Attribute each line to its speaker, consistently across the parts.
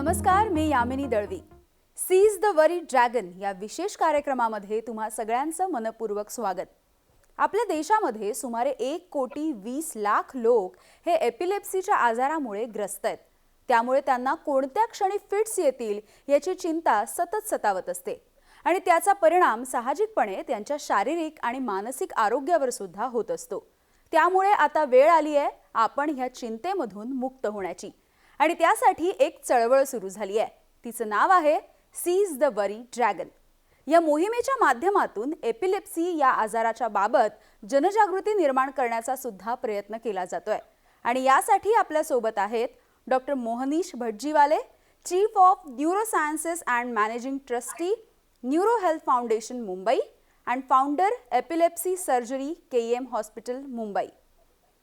Speaker 1: नमस्कार, मी Yamini Dalvi. Seize the worry dragon या विशेष कार्यक्रमामध्ये तुम्हा सगळ्यांचं मनपूर्वक स्वागत. आपल्या देशामध्ये सुमारे 1,20,00,000 लोक हे एपिलेप्सीच्या आजारामुळे ग्रस्त आहेत. त्यामुळे त्यांना कोणत्या क्षणी फिट्स येतील याची चिंता सतत सतावत असते आणि त्याचा परिणाम साहजिकपणे त्यांच्या शारीरिक आणि मानसिक आरोग्यावर सुद्धा होत असतो. त्यामुळे आता वेळ आली आहे आपण ह्या चिंतेमधून मुक्त होण्याची आणि त्यासाठी एक चळवळ सुरू झाली आहे. तिचं नाव आहे सीज द वरी ड्रॅगन. या मोहिमेच्या माध्यमातून एपिलेप्सी या आजाराच्या बाबत जनजागृती निर्माण करण्याचा सुद्धा प्रयत्न केला जातोय आणि यासाठी आपल्या सोबत आहेत doctor Mohnish Bhatjiwale, chief of neurosciences and managing trustee, neuro health foundation Mumbai and founder epilepsy surgery KEM hospital Mumbai.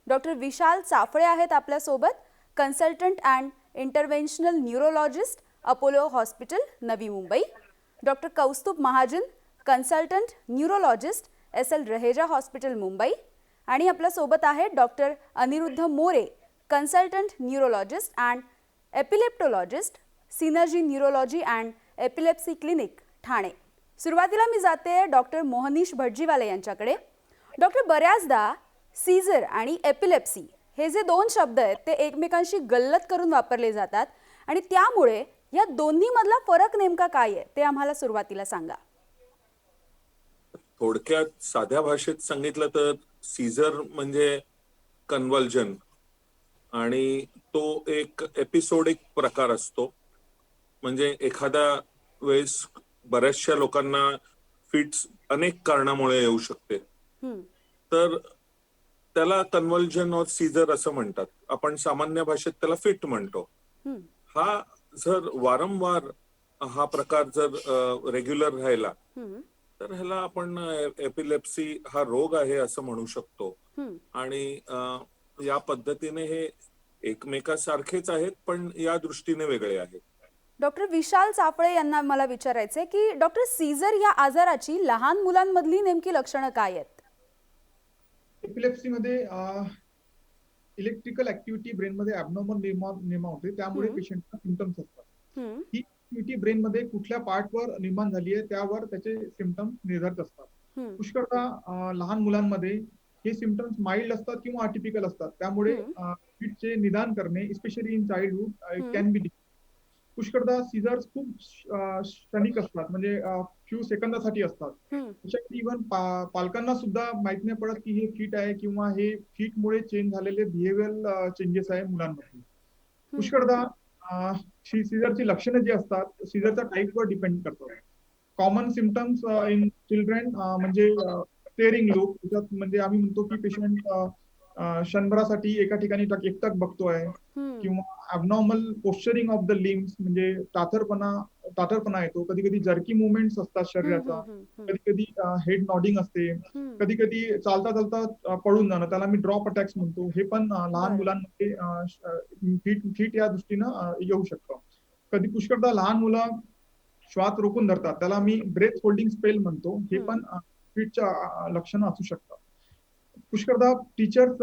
Speaker 1: Doctor Vishal Chaphale आहेत आपल्यासोबत, consultant and interventional neurologist, Apollo hospital Navi Mumbai. Doctor Kaustubh Mahajan, consultant neurologist, SL Raheja hospital Mumbai. आणि आपल्यासोबत आहेत doctor Aniruddha More, consultant neurologist and epileptologist, synergy neurology and epilepsy clinic Thane. सुरुवातीला मी जाते doctor Mohnish भटजीवाले यांच्याकडे. Doctor, बऱ्याचदा सीझर आणि एपिलेप्सी हे जे दोन शब्द आहेत ते एकमेकांशी गल्लत करून वापरले जातात आणि त्यामुळे या दोन्ही मधला फरक नेमका काय आहे ते आम्हाला सुरुवातीला सांगा.
Speaker 2: थोडक्यात साध्या भाषेत सांगितलं तर सीझर म्हणजे कन्व्हल्जन आणि तो एक एपिसोडिक प्रकार असतो. म्हणजे एखाद्या वेळेस बऱ्याचशा लोकांना फिट्स अनेक कारणामुळे येऊ शकते, तर त्याला कन्व्हल्जन ऑर सीझर असं म्हणतात. आपण सामान्य भाषेत त्याला फिट म्हणतो. हा जर वारंवार हा प्रकार जर रेग्युलर राहिला तर ह्याला आपण एपिलेप्सी हा रोग आहे असं म्हणू शकतो. आणि या पद्धतीने हे एकमेकासारखेच आहेत पण या दृष्टीने वेगळे आहेत.
Speaker 1: डॉक्टर विशाल चाफळे यांना मला विचारायचंय की डॉक्टर, सीझर या आजाराची लहान मुलांमधली नेमकी लक्षणं काय आहेत?
Speaker 3: एपिलेप्सी मध्ये इलेक्ट्रिकल ऍक्टिव्हिटी ब्रेन मध्ये ऍबनॉर्मल निर्माण होते, त्यामुळे पेशंटला सिम्पटम्स असतात. ही ऍक्टिव्हिटी ब्रेन मध्ये कुठल्या पार्टवर निर्माण झाली आहे त्यावर त्याचे सिम्पटम्स निर्धारित असतात. पुष्कळदा लहान मुलांमध्ये हे सिम्पटम्स माइल्ड असतात किंवा अटिपिकल असतात, त्यामुळे फिटचे निदान करणे specially in childhood can be. पुष्कळदा सीझर्स खूप क्षणिक असतात, म्हणजे फ्यू सेकंदासाठी असतात. त्याच्यामध्ये इव्हन पालकांना सुद्धा माहित नाही पडत की हे फिट आहे किंवा हे फिटमुळे चेंज झालेले बिहेवियरल चेंजेस आहे मुलांमध्ये. पुष्कळदा सीझरची लक्षणं जी असतात सीझरच्या टाईपवर डिपेंड करतात. कॉमन सिम्पटम्स इन चिल्ड्रन म्हणजे स्टेअरिंग लुक, त्याच्यात म्हणजे आम्ही म्हणतो की पेशंट क्षणभरासाठी एका ठिकाणी एकटक बघतोय, किंवा abnormal posturing of the limbs म्हणजे ताठरपणा येतो. कधी कधी जर्की मुवमेंट्स असतात शरीराचा, कधी कधी हेड नॉडिंग असते, कधी कधी चालता चालता पळून जाणं, त्याला मी ड्रॉप अटॅक्स म्हणतो. हे पण लहान मुलांमध्ये फिट या दृष्टीनं येऊ शकतं. कधी पुष्कळदा लहान मुलं श्वास रोखून धरतात, त्याला मी ब्रेथ होल्डिंग स्पेल म्हणतो. हे पण फिटच्या लक्षणं असू शकतात. पुष्कळदा टीचर्स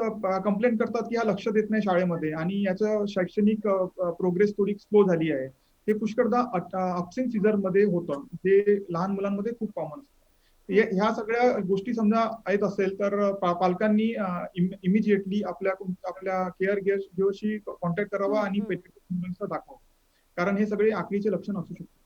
Speaker 3: कंप्लेंट करतात की हा लक्ष देत नाही शाळेमध्ये आणि याचं शैक्षणिक प्रोग्रेस थोडी स्लो झाली आहे. हे पुष्कळदा अपसिन सीझर मध्ये होतं, जे लहान मुलांमध्ये खूप कॉमन असतं. ह्या सगळ्या गोष्टी समजा येत असेल तर पालकांनी इमिजिएटली आपल्या केअर गिव्हरशी कॉन्टॅक्ट करावा आणि दाखवावं, कारण हे सगळे आखरीचे लक्षण असू शकतात.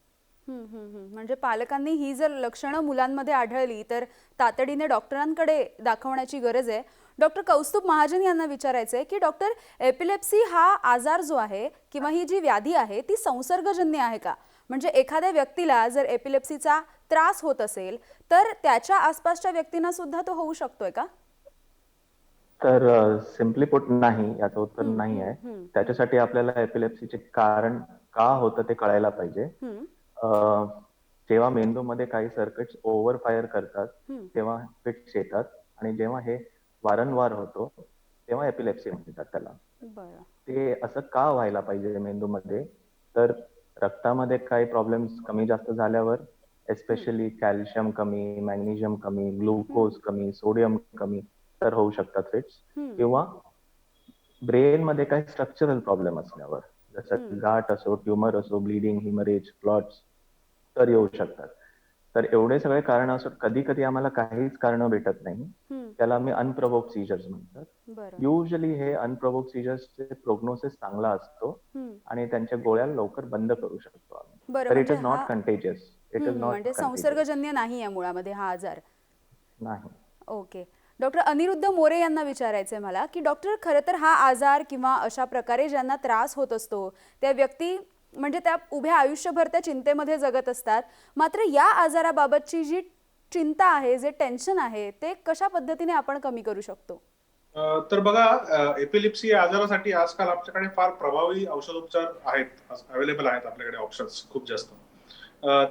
Speaker 1: म्हणजे पालकांनी ही जर लक्षणं मुलांमध्ये आढळली तर तातडीने डॉक्टरांकडे दाखवण्याची गरज आहे. डॉक्टर कौस्तुभ महाजन यांना विचारायचंय की डॉक्टर, एपिलेप्सी हा आजार जो आहे किंवा ही जी व्याधी आहे ती संसर्गजन्य आहे का? म्हणजे एखाद्या व्यक्तीला जर एपिलेप्सीचा त्रास होत असेल तर त्याच्या आसपासच्या व्यक्तींना सुद्धा तो होऊ शकतोय का?
Speaker 4: तर सिम्पली पुट नाही, याचं उत्तर नाही आहे. त्याच्यासाठी आपल्याला एपिलेप्सीचे कारण का होतं ते कळायला पाहिजे. जेव्हा मेंदूमध्ये काही सर्किट्स ओव्हर फायर करतात तेव्हा फिट्स येतात आणि जेव्हा हे वारंवार होतो तेव्हा एपिलेप्सी म्हणतात त्याला. ते असं का व्हायला पाहिजे मेंदूमध्ये? तर रक्तामध्ये काही प्रॉब्लेम्स कमी जास्त झाल्यावर, एस्पेशली कॅल्शियम कमी, मॅग्नेशियम कमी, ग्लुकोज कमी, सोडियम कमी, तर होऊ शकतात फिट्स. किंवा ब्रेन मध्ये काही स्ट्रक्चरल प्रॉब्लेम असल्यावर, जसं गाठ असो, ट्युमर असो, ब्लिडिंग, हिमरेज, क्लॉट्स तर येऊ शकतात. तर एवढे सगळे कारण असून कधी कधी आम्हाला काहीच कारण भेटत नाही, त्याला आम्ही अनप्रोवोक्ड सीजर्स म्हणतात.
Speaker 1: बरं.
Speaker 4: युजली हे अनप्रोवोक्ड सीजर्सचे प्रोग्नोसिस चांगला असतो आणि त्यांच्या गोळ्या लवकर बंद करू शकतो आम्ही.
Speaker 1: बरं,
Speaker 4: तर इट
Speaker 1: म्हणजे
Speaker 4: is not contagious. It is not
Speaker 1: म्हणजे
Speaker 4: कंटेजियस.
Speaker 1: संसर्गजन्य नाही आहे मुळामध्ये हा आजार.
Speaker 4: नाही.
Speaker 1: ओके. डॉक्टर अनिरुद्ध मोरे यांना विचारायचंय मला की डॉक्टर, खरं तर हा आजार किंवा अशा प्रकारे ज्यांना त्रास होत असतो त्या व्यक्ती म्हणजे त्या उभ्या आयुष्यभर त्या चिंतेमध्ये जगत असतात, मात्र या आजाराबाबतची जी चिंता आहे, जे टेन्शन आहे, ते कशा पद्धतीने आपण कमी करू शकतो?
Speaker 5: तर बघा, एपिलिप्सी या आजारासाठी आजकाल आपल्याकडे फार प्रभावी औषधोपचार आहेत, अवेलेबल आहेत आपल्याकडे ऑप्शन्स खूप जास्त.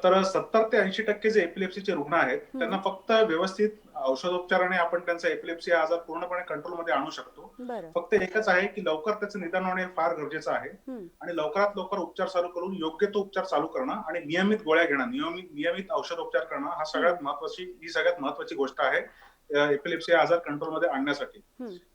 Speaker 5: तर 70 ते 80% जे एपिलेप्सीचे रुग्ण आहेत त्यांना फक्त व्यवस्थित औषधोपचाराने आपण त्यांचा एपिलेप्सी हा आजार पूर्णपणे कंट्रोलमध्ये आणू शकतो.
Speaker 1: बरं.
Speaker 5: फक्त एकच आहे की लवकर त्याचं निदान होणे फार गरजेचं आहे आणि लवकरात लवकर उपचार चालू करून योग्य तो उपचार चालू करणं आणि नियमित गोळ्या घेणं, नियमित औषधोपचार करणं ही सगळ्यात महत्वाची गोष्ट आहे एपिलेप्सी आजार कंट्रोलमध्ये आणण्यासाठी.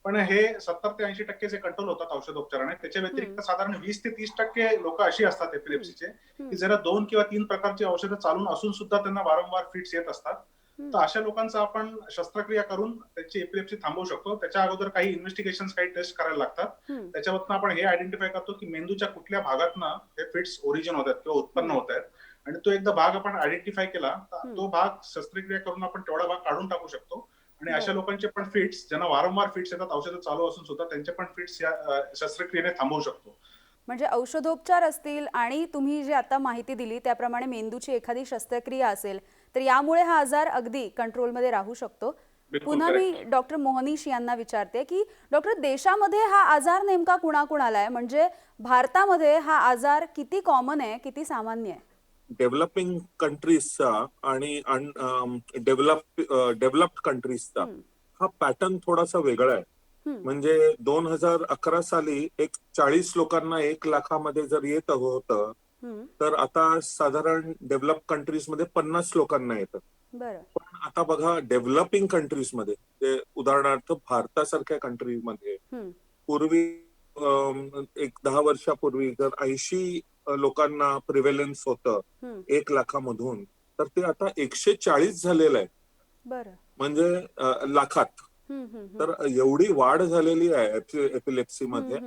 Speaker 5: पण हे 70 ते 80% जे कंट्रोल होतात औषधोपचाराने, त्याच्या व्यतिरिक्त साधारण 20 ते 30% लोक अशी असतात एपिलेप्सीचे की जरा 2 किंवा 3 प्रकारची औषधं चालून असून सुद्धा त्यांना वारंवार फिट्स येत असतात. तर अशा लोकांचा आपण शस्त्रक्रिया करून त्यांची एपिलेप्सी थांबवू शकतो. त्याच्या अगोदर काही इन्व्हेस्टिगेशन, काही टेस्ट करायला लागतात. त्याच्यावरनं आपण हे आयडेंटिफाय करतो की मेंदूच्या कुठल्या भागातनं हे फिट्स ओरिजिन होत आहेत किंवा उत्पन्न होत आहेत. आणि तो एकदा भाग आपण आयडेंटिफाय केला तर तो भाग शस्त्रक्रिया करून आपण तेवढा भाग काढून टाकू शकतो. आणि अशा लोकांचे पण फिट्स, ज्यांना वारंवार फिट्स येतात औषधं चालू असून सुद्धा, त्यांचे पण फिट्स या शस्त्रक्रियेने थांबवू शकतो.
Speaker 1: म्हणजे औषधोपचार असतील आणि तुम्ही जे आता माहिती दिली त्याप्रमाणे मेंदूची एखादी शस्त्रक्रिया असेल तर यामुळे हा आजार अगदी कंट्रोलमध्ये राहू शकतो. पुन्हा मी डॉक्टर मोहनीश यांना विचारते की डॉक्टर, देशामध्ये हा आजार नेमका कुणाकुणाला आहे? म्हणजे भारतामध्ये हा आजार किती कॉमन आहे, किती सामान्य आहे?
Speaker 2: डेव्हलपिंग कंट्रीजचा आणि डेव्हलप्ड कंट्रीजचा हा पॅटर्न थोडासा वेगळा आहे. म्हणजे 2011 साली 40 लोकांना 1 लाखामध्ये जर येत होतं तर आता साधारण डेव्हलप कंट्रीज मध्ये 50 लोकांना येतं. पण आता बघा, डेव्हलपिंग कंट्रीज मध्ये, उदाहरणार्थ भारतासारख्या कंट्रीमध्ये पूर्वी एक 10 वर्षापूर्वी जर 80 लोकांना प्रिव्हेलन्स होतं 1 लाखामधून, तर ते आता 140 झालेलं आहे. म्हणजे लाखात. तर एवढी वाढ झालेली आहे एपिलेप्सी मध्ये.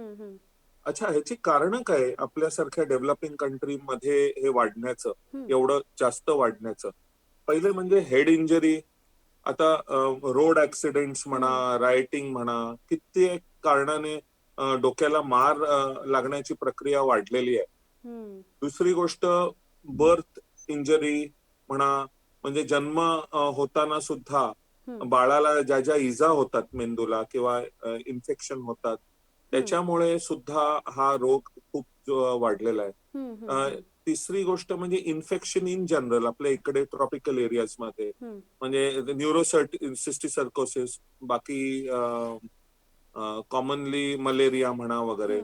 Speaker 2: अच्छा, ह्याची कारण काय आपल्यासारख्या डेव्हलपिंग कंट्री मध्ये हे वाढण्याचं, एवढं जास्त वाढण्याचं? पहिले म्हणजे हेड इंजरी. आता रोड ऍक्सिडेंट्स म्हणा, रायटिंग म्हणा, कित्येक कारणाने डोक्याला मार लागण्याची प्रक्रिया वाढलेली आहे. दुसरी गोष्ट बर्थ इंजरी म्हणा, म्हणजे जन्म होताना सुद्धा बाळाला ज्या ज्या इजा होतात मेंदूला किंवा इन्फेक्शन होतात, त्याच्यामुळे सुद्धा हा रोग खूप वाढलेला आहे. तिसरी गोष्ट म्हणजे इन्फेक्शन इन जनरल आपल्या इकडे ट्रॉपिकल एरियाज मध्ये, म्हणजे न्यूरोसिस्टिसर्कोसिस, बाकी कॉमनली मलेरिया म्हणा वगैरे.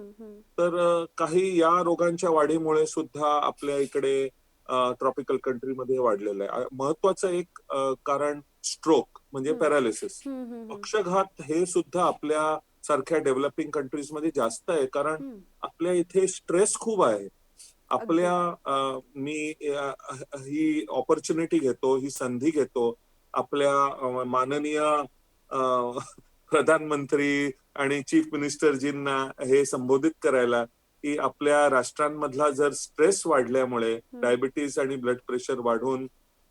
Speaker 2: तर काही या रोगांच्या वाढीमुळे सुद्धा आपल्या इकडे ट्रॉपिकल कंट्रीमध्ये वाढलेलं आहे. महत्वाचं एक कारण स्ट्रोक म्हणजे पॅरालिसिस, पक्षघात, हे सुद्धा आपल्या सारख्या डेव्हलपिंग कंट्रीज मध्ये जास्त आहे. कारण आपल्या इथे स्ट्रेस खूप आहे. मी ही ऑपॉर्च्युनिटी घेतो, ही संधी घेतो आपल्या माननीय प्रधानमंत्री आणि चीफ मिनिस्टरजींना हे संबोधित करायला की आपल्या राष्ट्रांमधला जर स्ट्रेस वाढल्यामुळे डायबिटीज आणि ब्लड प्रेशर वाढून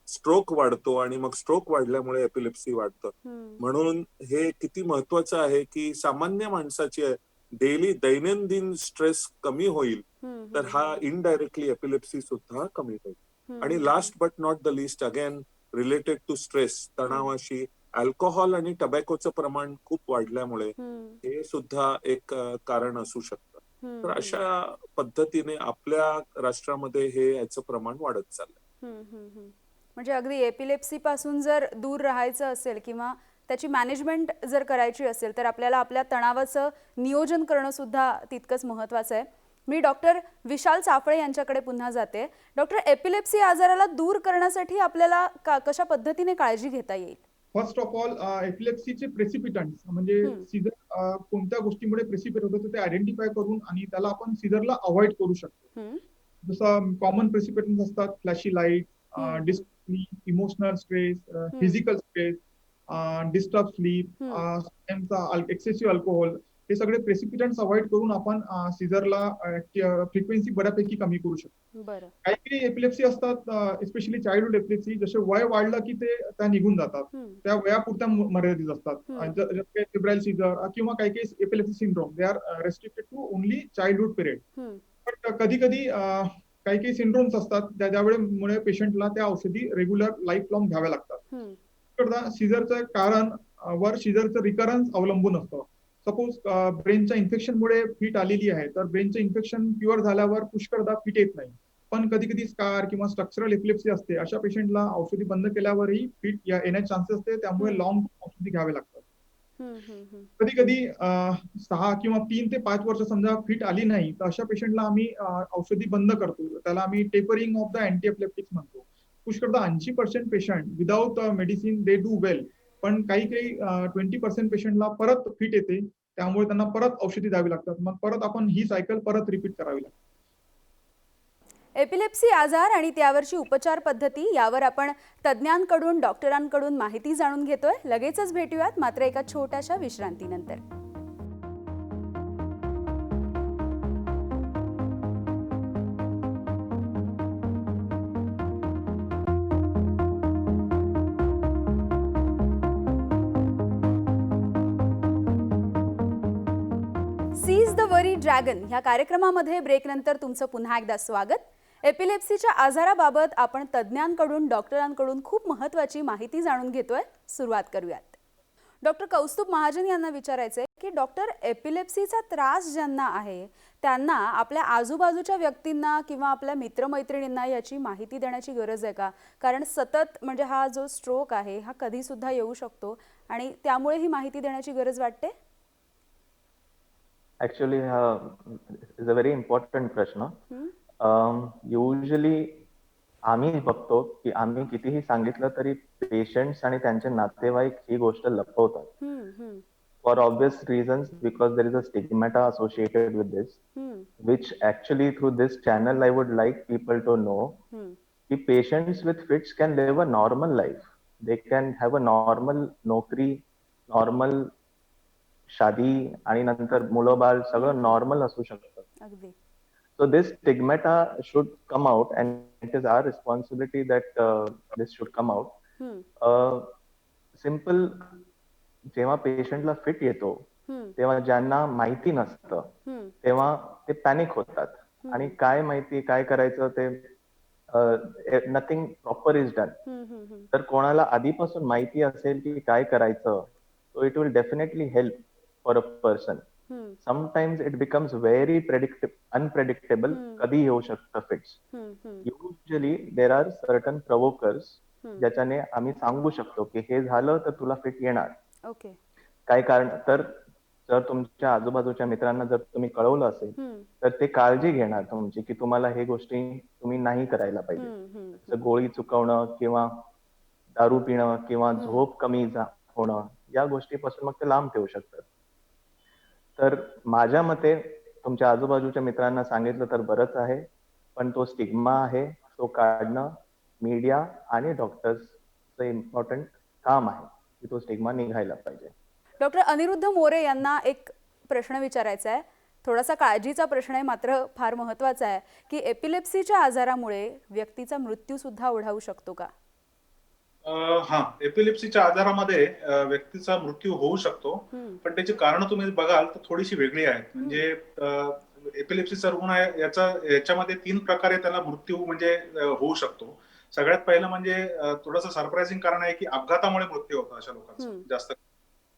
Speaker 2: स्ट्रोक वाढतो आणि मग स्ट्रोक वाढल्यामुळे एपिलेप्सी वाढतं. म्हणून हे किती महत्वाचं आहे की सामान्य माणसाची दैनंदिन स्ट्रेस कमी होईल तर हा इनडायरेक्टली एपिलेप्सी सुद्धा कमी होईल. आणि last but not the least, again related to stress, तणावाशी अल्कोहोल आणि टबॅकोचं प्रमाण खूप वाढल्यामुळे हे सुद्धा एक कारण असू शकतं. तर अशा पद्धतीने आपल्या राष्ट्रामध्ये हे याचं प्रमाण वाढत चाललंय.
Speaker 1: म्हणजे अगदी एपिलेप्सी पासून जर दूर राहायचं असेल किंवा त्याची मॅनेजमेंट जर करायची असेल तर आपल्याला आपल्या तणावाचं नियोजन करणं सुद्धा तितकंच महत्त्वाचं आहे. मी डॉक्टर विशाल चाफळे यांच्याकडे पुन्हा जाते. डॉक्टर, एपिलेप्सी आजाराला दूर करण्यासाठी आपल्याला कशा पद्धतीने काळजी घेता येईल?
Speaker 3: फर्स्ट ऑफ ऑल एपिलेप्सीचे प्रेसिपिटंट्स म्हणजे सीझर कोणत्या गोष्टीमुळे प्रेसिपिट होतं ते आयडेंटिफाय करून आणि त्याला आपण सीझरला अवॉइड करू शकतो. जसं कॉमन प्रेसिपिटंट्स असतात flashy light, dysplasia, emotional stress, physical stress, disturb sleep, excessive alcohol, हे सगळे प्रेसिपिटंट्स अवॉइड करून आपण सीझरला फ्रिक्वेन्सी बऱ्यापैकी कमी करू शकतो. काही काही एपिलेप्सी असतात, एस्पेशली चाइल्डहुड एपिलेप्सी, जसे वय वाढलं की ते त्या निघून जातात, त्या वयापुरत्या मर्यादित असतात. फेब्राईल सीझर किंवा काही काही epilepsy syndrome, they are restricted to only childhood period. पण कधी कधी काही काही सिंड्रोम्स असतात ज्यामुळे पेशंटला त्या औषधी रेग्युलर लाईफ लॉंग घ्याव्या लागतात. सीझरचं कारण वर सीझरचं रिकरन्स अवलंबून असतं. सपोज ब्रेनच्या इन्फेक्शनमुळे फिट आलेली आहे, तर ब्रेनचं इन्फेक्शन क्युअर झाल्यावर पुष्कळदा फिट येत नाही. पण कधी कधी स्कार किंवा स्ट्रक्चरल एपिलेप्सी असते, अशा पेशंटला औषधी बंद केल्यावरही फिट येण्याचे चान्सेस असते, त्यामुळे लॉंग औषधी घ्यावे लागतात. कधी कधी 6 किंवा 3 ते 5 वर्ष समजा फिट आली नाही, तर अशा पेशंटला आम्ही औषधी बंद करतो. त्याला आम्ही tapering off the anti epileptics म्हणतो. पुष्कळदा 80% patient without medicine they do well, पण काही काही 20% पेशंटला परत फिट येते, त्यामुळे त्यांना परत औषधी द्यावी लागतात. मग परत आपण ही सायकल परत रिपीट करावी लागते.
Speaker 1: एपिलेप्सी आजार आणि त्यावरची उपचार पद्धती यावर आपण तज्ज्ञांकडून डॉक्टरांकडून माहिती जाणून घेतोय. लगेचच भेटूयात मात्र एका छोट्याशा विश्रांतीनंतर. सीज द वरी ड्रॅगन ह्या कार्यक्रमामध्ये ब्रेकनंतर तुमचं पुन्हा एकदा स्वागत. एपिलेप्सीच्या आजाराबाबत आपण तज्ज्ञांकडून डॉक्टरांकडून खूप महत्त्वाची माहिती जाणून घेतोय. सुरुवात करूयात. डॉक्टर कौस्तुभ महाजन यांना विचारायचं आहे की डॉक्टर, एपिलेप्सीचा त्रास ज्यांना आहे त्यांना आपल्या आजूबाजूच्या व्यक्तींना किंवा आपल्या मित्रमैत्रिणींना याची माहिती देण्याची गरज आहे का? कारण सतत म्हणजे हा जो स्ट्रोक आहे हा कधी सुद्धा येऊ शकतो आणि त्यामुळे ही माहिती देण्याची गरज वाटते.
Speaker 4: ऍक्च्युली हा इज अ व्हेरी इम्पॉर्टंट प्रश्न. युजली आम्ही बघतो की आम्ही कितीही सांगितलं तरी पेशंट्स आणि त्यांचे नातेवाईक ही गोष्ट लपवतात. For obvious reasons, because there is a stigmata associated with this, which actually through this channel I would like people to know कि patients with fits can live a normal life. They can have a normal नोकरी, normal शादी आणि नंतर मुलं बाळ सगळं normal असू शकतं. So this stigmata should come out and it is our responsibility that this should come out. Simple, जेव्हा पेशंटला fit येतो तेव्हा ज्यांना माहिती नसतं तेव्हा ते पॅनिक होतात आणि काय माहिती काय करायचं ते नथिंग प्रॉपर इज डन. तर कोणाला आधीपासून माहिती असेल की काय करायचं, so it will definitely help for a person. Sometimes it becomes very unpredictable. कधी येऊ शकतं fits. Usually there are certain provokers ज्याच्याने आम्ही सांगू शकतो की हे झालं तर तुला फिट येणार. काय कारण, तर जर तुमच्या आजूबाजूच्या मित्रांना जर तुम्ही कळवलं असेल तर ते काळजी घेणार तुमची की तुम्हाला हे गोष्टी तुम्ही नाही करायला पाहिजे. जसं गोळी चुकवणं किंवा दारू पिणं किंवा झोप कमी होणं, या गोष्टीपासून मग ते लांब ठेवू शकतात. तर माझ्या मते तुमच्या आजूबाजूच्या मित्रांना सांगितलं तर बरंच आहे, पण तो स्टिग्मा आहे तो काढणं मीडिया आणि डॉक्टर्सचं इम्पॉर्टंट काम आहे की तो स्टिग्मा निघायला पाहिजे.
Speaker 1: डॉक्टर अनिरुद्ध मोरे यांना एक प्रश्न विचारायचा आहे. थोडासा काळजीचा प्रश्न आहे मात्र फार महत्त्वाचा आहे की एपिलेप्सीच्या आजारामुळे व्यक्तीचा मृत्यू सुद्धा ओढावू शकतो का?
Speaker 5: हा, एपिलेप्सीच्या आजारामध्ये व्यक्तीचा मृत्यू होऊ शकतो, पण त्याची कारण तुम्ही बघाल तर थोडीशी वेगळी आहेत. म्हणजे एपिलेप्सीचा रुग्ण आहे याच्यामध्ये 3 प्रकारे त्याला मृत्यू म्हणजे होऊ शकतो. सगळ्यात पहिलं म्हणजे थोडंसं सरप्राइझिंग कारण आहे की अपघातामुळे मृत्यू होतो अशा लोकांचा जास्त.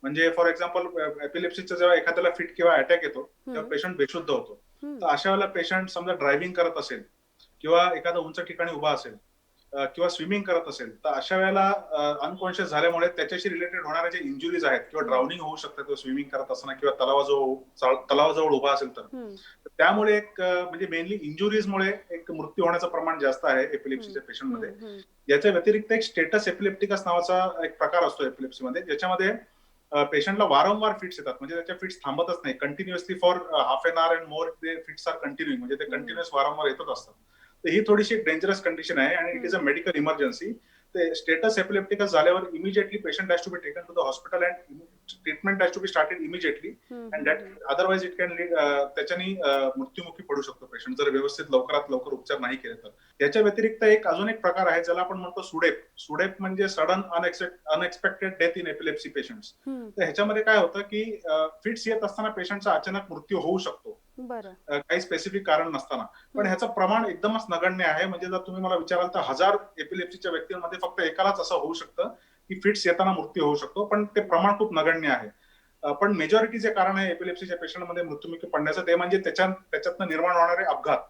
Speaker 5: म्हणजे फॉर एक्झाम्पल एपिलेप्सीचा जेव्हा एखाद्याला फिट किंवा अटॅक येतो तेव्हा पेशंट बेशुद्ध होतो. तर अशा वेळेला पेशंट समजा ड्रायव्हिंग करत असेल किंवा एखाद्या उंच ठिकाणी उभा असेल किंवा स्विमिंग करत असेल तर अशा वेळेला अनकॉन्शियस झाल्यामुळे त्याच्याशी रिलेटेड होणाऱ्या जे इंजुरीज आहेत किंवा ड्राउनिंग होऊ शकतात किंवा स्विमिंग करत असताना किंवा तलावाजवळ उभा असेल तर त्यामुळे एक म्हणजे मेनली इंजुरीजमुळे एक मृत्यू होण्याचं प्रमाण जास्त आहे एपिलेप्सीच्या पेशंटमध्ये. याच्या व्यतिरिक्त एक स्टेटस एपिलेप्टिकस नावाचा एक प्रकार असतो एपिलेप्सीमध्ये, ज्याच्यामध्ये पेशंटला वारंवार फिट्स येतात, म्हणजे त्याच्या फिट्स थांबतच नाही, continuously for half an hour and more ते फिट्स आर कंटिन्युइंग, म्हणजे ते कंटिन्युअस वारंवार येतच असतात. तर ही थोडीशी एक डेंजरस कंडिशन आहे आणि it is a medical emergency. ते स्टेटस एपिलेप्टिकस झाल्यावर immediately patient has to be taken to the hospital and treatment has to be started immediately and that otherwise it can lead, त्याच्यानी मृत्युमुखी पडू शकतो patient जर व्यवस्थित लवकरात लवकर उपचार नाही केले तर. याच्या व्यतिरिक्त अजून एक प्रकार आहे ज्याला आपण म्हणतो सुडेप. सुडेप म्हणजे sudden unexpected death in epilepsy patients. तर ह्याच्यामध्ये काय होतं की फिट्स येत असताना पेशंटचा अचानक मृत्यू होऊ शकतो काही स्पेसिफिक कारण नसताना, पण ह्याचं प्रमाण एकदमच नगण्य आहे. म्हणजे जर तुम्ही मला विचाराल तर 1000 एपिलेप्सीच्या व्यक्तींमध्ये फक्त एकालाच असं होऊ शकतं की फिट्स येताना मृत्यू होऊ शकतो, पण ते प्रमाण खूप नगण्य आहे. पण मेजॉरिटी जे कारण आहे एपिलेप्सीच्या पेशंटमध्ये मृत्युमुखी पडण्याचं ते म्हणजे त्याच्यातनं निर्माण होणारे अपघात.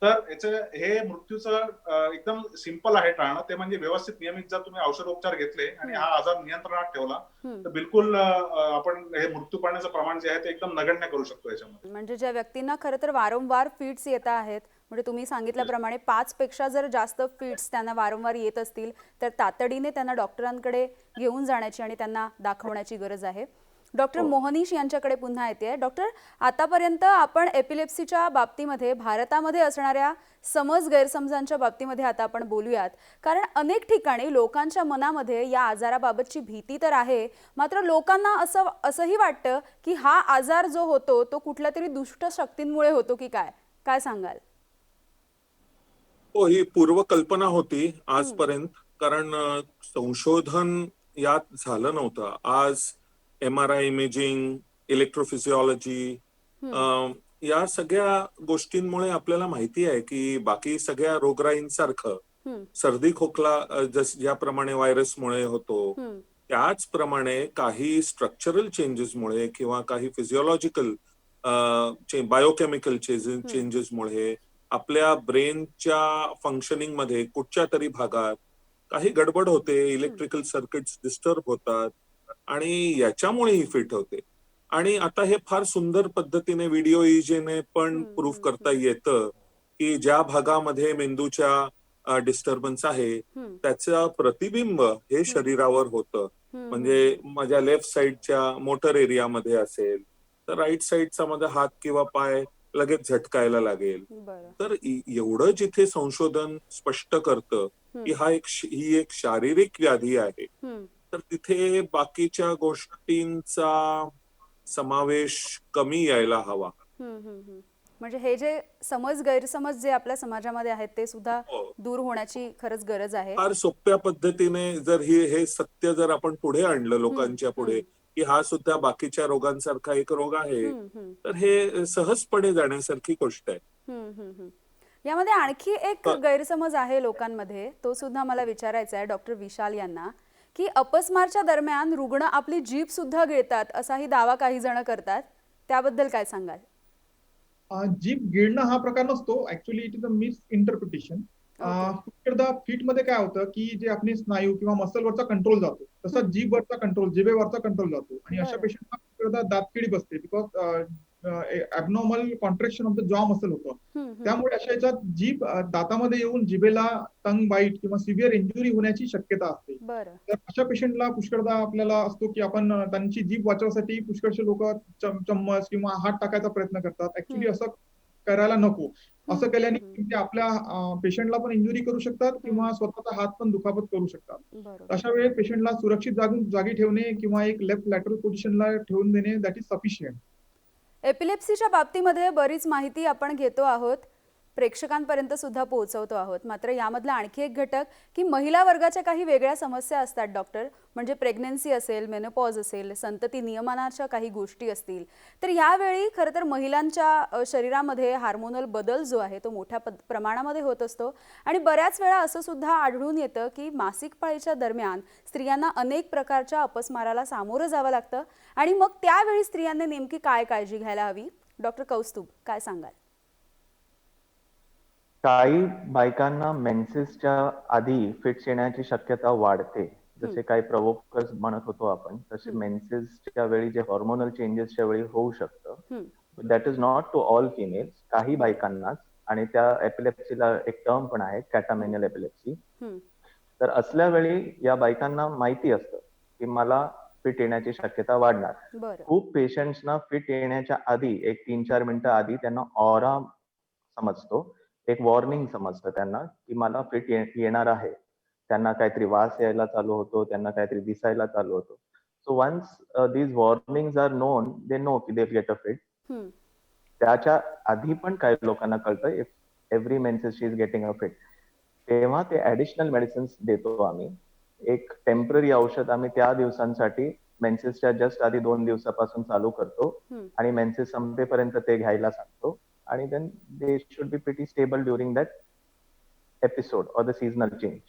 Speaker 5: तर याचं हे मृत्यूचं एकदम सिंपल आहे टाळणं, ते म्हणजे व्यवस्थित नियमित जर तुम्ही औषधोपचार घेतले आणि हा आजार नियंत्रणात ठेवला तर बिलकुल आपण हे मृत्यू पडण्याचं प्रमाण जे आहे ते एकदम नगण्य करू शकतो याच्यामध्ये.
Speaker 1: म्हणजे ज्या व्यक्तींना खरं तर वारंवार फिट्स येत आहेत, म्हणजे तुम्ही सांगितल्याप्रमाणे 5 पेक्षा जर जास्त फिट्स त्यांना वारंवार येत असतील तर तातडीने त्यांना डॉक्टरांकडे घेऊन जाण्याची आणि त्यांना दाखवण्याची गरज आहे. डॉक्टर मोहनीश यांच्याकडे पुन्हा येते. डॉक्टर, आतापर्यंत आपण एपिलेप्सीच्या बाबतीमध्ये भारतामध्ये असणाऱ्या समज गैरसमजांच्या बाबतीमध्ये आता आपण बोलूयात, कारण अनेक ठिकाणी लोकांच्या मनामध्ये या आजाराबाबतची भीती तर आहे, मात्र लोकांना असंही वाटतं की हा आजार जो होतो तो कुठल्या तरी दुष्ट शक्तींमुळे होतो की काय, काय सांगाल?
Speaker 2: हो, ही पूर्वकल्पना होती आजपर्यंत, कारण संशोधन यात झालं नव्हतं. आज MRI इमेजिंग, इलेक्ट्रोफिजिओलॉजी, या सगळ्या गोष्टींमुळे आपल्याला माहिती आहे की बाकी सगळ्या रोगराईंसारखं सर्दी खोकला ज्याप्रमाणे व्हायरसमुळे होतो, त्याचप्रमाणे काही स्ट्रक्चरल चेंजेसमुळे किंवा काही फिजिओलॉजिकल बायोकेमिकल चेंजेसमुळे आपल्या ब्रेनच्या फंक्शनिंग मध्ये कुठच्या तरी भागात काही गडबड होते, इलेक्ट्रिकल सर्किट्स डिस्टर्ब होतात आणि याच्यामुळे ही फिट होते. आणि आता हे फार सुंदर पद्धतीने व्हिडिओ इजेने पण प्रूव्ह करता येतं की ज्या भागामध्ये मेंदूच्या डिस्टर्बन्स आहे त्याचं प्रतिबिंब हे शरीरावर होतं. म्हणजे माझ्या लेफ्ट साईडच्या मोटर एरियामध्ये असेल तर राईट साईडचा माझा हात किंवा पाय लगेच झटकायला लागेल. तर एवढं जिथे संशोधन स्पष्ट करतं की ही एक शारीरिक व्याधी आहे, तर तिथे बाकीच्या गोष्टींचा समावेश कमी यायला हवा.
Speaker 1: म्हणजे हे जे समज गैरसमज जे आपल्या समाजामध्ये आहेत ते सुद्धा दूर होण्याची खरंच गरज आहे.
Speaker 2: फार सोप्या पद्धतीने जर हे सत्य जर आपण पुढे आणलं लोकांच्या पुढे की हा सुद्धा बाकीच्या रोगांसारखा एक रोग आहे, तर हे सहजपणे जाण्यासारखी गोष्ट आहे.
Speaker 1: यामध्ये आणखी एक गैरसमज आहे लोकांमध्ये, तो सुद्धा मला विचारायचा आहे डॉक्टर विशाल यांना, की अपस्मारच्या दरम्यान रुग्ण आपली जीभ सुद्धा गिळतात असाही दावा काही जण करतात, त्याबद्दल काय सांगाल?
Speaker 3: जीभ गिळणं हा प्रकार नसतो, actually it is a miss interpretation. Feet मध्ये काय होतं की जे आपले स्नायू किंवा मसलवरचा कंट्रोल जातो, तसा जीभवरचा कंट्रोल, जिभेवरचा कंट्रोल जातो आणि अशा पेशंटला दातकिडी बसते because abnormal contraction of the जॉ मसल होतं. त्यामुळे अशा याच्यात जीभ दातामध्ये येऊन जिभेला टंग बाईट किंवा सिव्हिअर इंजुरी होण्याची शक्यता असते. तर अशा पेशंटला पुष्कळदा आपल्याला असतो की आपण त्यांची जीभ वाचवण्यासाठी पुष्कळशे लोक चम्मच किंवा हात टाकायचा प्रयत्न करतात. ऍक्च्युली असं करायला नको. असं केल्याने ते आपल्या पेशंटला पण इंजुरी करू शकतात किंवा स्वतःचा हात पण दुखापत करू शकतात. अशा वेळी पेशंटला सुरक्षित जागी ठेवणे किंवा एक लेफ्ट लॅटरल पोझिशनला ठेवून देणे दॅट इज सफिशियंट.
Speaker 1: एपिलेप्सीच्या बाबतीमध्ये बरीच माहिती आपण घेतो आहोत, प्रेक्षकांपर्यंत सुद्धा पोहोचवतो आहोत, मात्र यामधला आणखी एक घटक की महिला वर्गाच्या काही वेगळ्या समस्या असतात डॉक्टर, म्हणजे प्रेग्नन्सी असेल, मेनोपॉज असेल, संतती नियमनाच्या काही गोष्टी असतील, तर यावेळी खरं तर महिलांच्या शरीरामध्ये हार्मोनल बदल जो आहे तो मोठ्या प्रमाणामध्ये होत असतो आणि बऱ्याच वेळा असं सुद्धा आढळून येतं की मासिक पाळीच्या दरम्यान स्त्रियांना अनेक प्रकारच्या अपस्माराला सामोरं जावं लागतं आणि मग त्यावेळी स्त्रियांनी नेमकी काय काळजी घ्यायला हवी? डॉक्टर कौस्तुभ, काय सांगाल?
Speaker 4: काही बायकांना मेन्सेसच्या आधी फिट्स येण्याची शक्यता वाढते. जसे काही प्रोवोकर्स म्हणत होतो आपण, तसे मेन्सेसच्या वेळी जे हॉर्मोनल चेंजेसच्या वेळी होऊ शकतं. That is not to all females, काही बायकांनाच. आणि त्या एपिलेप्सीला एक टर्म पण आहे, कॅटामेनियल एपिलेप्सी. तर असल्या वेळी या बायकांना माहिती असतं की मला फिट येण्याची शक्यता वाढणार.
Speaker 1: बरं.
Speaker 4: खूप पेशंट्सना फिट येण्याच्या आधी 1-3-4 मिनिटं आधी त्यांना ऑरा समजतो, एक वॉर्निंग समजतं त्यांना की मला फिट येणार आहे. त्यांना काहीतरी वास यायला चालू होतो, त्यांना काहीतरी दिसायला चालू होतो. So once these warnings are known, they know की दे गेट अ फिट. त्याच्या आधी पण काही लोकांना कळतं if every menses she is getting a fit. तेव्हा ते ऍडिशनल मेडिसिन्स देतो आम्ही. एक टेम्पररी औषध आम्ही त्या दिवसांसाठी मेन्सेसच्या जस्ट आधी 2 दिवसापासून चालू करतो आणि मेन्सेस संपेपर्यंत ते घ्यायला सांगतो. आणि then they should be pretty stable during that episode or the seasonal change.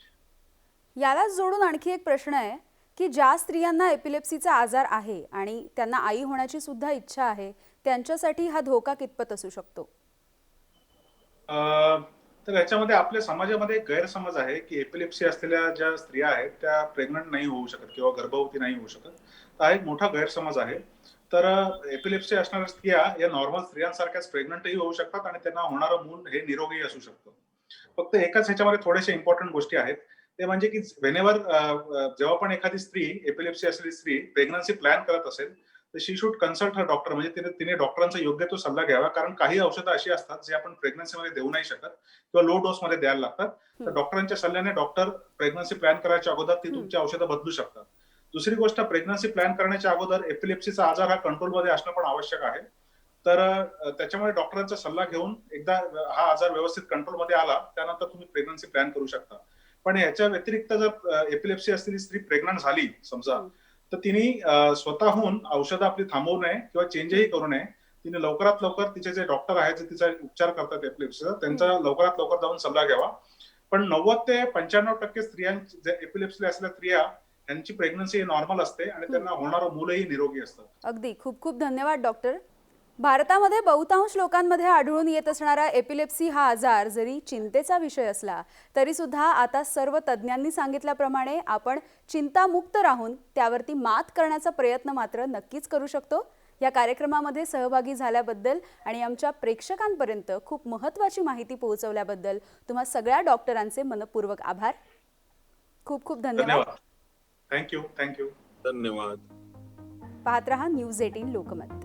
Speaker 1: यालाच जोडून आणखी एक प्रश्न आहे की ज्या स्त्रियांना एपिलेप्सीचा आजार आहे आणि त्यांना आई होण्याची सुद्धा इच्छा आहे, त्यांच्यासाठी हा धोका कितपत असू शकतो?
Speaker 5: तर याच्यामध्ये आपल्या समाजामध्ये एक गैरसमज आहे की एपिलेप्सी असलेल्या ज्या स्त्रिया आहेत त्या प्रेग्नंट नाही होऊ शकत किंवा गर्भवती नाही होऊ शकत. हा एक मोठा गैरसमज आहे. तर एपिलेप्सी असणाऱ्या स्त्रिया या नॉर्मल स्त्रियांसारख्याच प्रेग्नंटही होऊ शकतात आणि त्यांना होणारं मूल हे निरोगी असू शकतं. फक्त एकाच ह्याच्यामध्ये थोडेसे इम्पॉर्टंट गोष्टी आहेत. ते म्हणजे की व्हेनेवर जेव्हा पण एखादी स्त्री, एपिलेप्सी असलेली स्त्री प्रेग्नन्सी प्लॅन करत असेल तर शी शुड कन्सल्ट हर डॉक्टर. म्हणजे तिने डॉक्टरांचा योग्य तो सल्ला घ्यावा. कारण काही औषधं अशी असतात जे आपण प्रेग्नन्सीमध्ये देऊ नाही शकत किंवा लो डोस मध्ये द्यायला लागतात. तर डॉक्टरांच्या सल्ल्याने डॉक्टर प्रेग्नन्सी प्लॅन करायच्या अगोदर ती तुमची औषधं बदलू शकतात. दुसरी गोष्ट, प्रेग्नन्सी प्लॅन करण्याच्या अगोदर एपिलेप्सीचा आजार हा कंट्रोलमध्ये असणं पण आवश्यक आहे. तर त्याच्यामुळे डॉक्टरांचा सल्ला घेऊन एकदा हा आजार व्यवस्थित कंट्रोलमध्ये आला त्यानंतर तुम्ही प्रेग्नन्सी प्लॅन करू शकता. पण याच्या व्यतिरिक्त जर एपिलेप्सी असलेली स्त्री प्रेग्नंट झाली समजा, तर तिने स्वतःहून औषधं आपली थांबवू नये किंवा चेंजही करू नये. तिने लवकरात लवकर तिचे जे डॉक्टर आहेत जे तिचा उपचार करतात एपिलेप्सीचा, त्यांचा लवकरात लवकर जाऊन सल्ला घ्यावा. पण 90 ते 95% स्त्रियांची जे एपिलेप्सी असलेल्या स्त्रिया यांची प्रेग्नन्सी नॉर्मल असते आणि त्यांना होणारं मूलही निरोगी असतं.
Speaker 1: अगदी खूप खूप धन्यवाद डॉक्टर. भारतामध्ये बहुतांश लोकांमध्ये आढळून येत असणारा एपिलेप्सी हा आजार जरी चिंतेचा विषय असला तरी सुद्धा आता सर्व तज्ज्ञांनी सांगितल्याप्रमाणे आपण चिंतामुक्त राहून त्यावरती मात करण्याचा प्रयत्न मात्र नक्कीच करू शकतो. या कार्यक्रमामध्ये सहभागी झाल्याबद्दल आणि आमच्या प्रेक्षकांपर्यंत खूप महत्त्वाची माहिती पोहोचवल्याबद्दल तुम्हा सगळ्या डॉक्टरांचे मनपूर्वक आभार. खूप खूप धन्यवाद.
Speaker 5: थँक्यू.
Speaker 2: धन्यवाद.
Speaker 1: पाहत रहा न्यूज 18 लोकमत.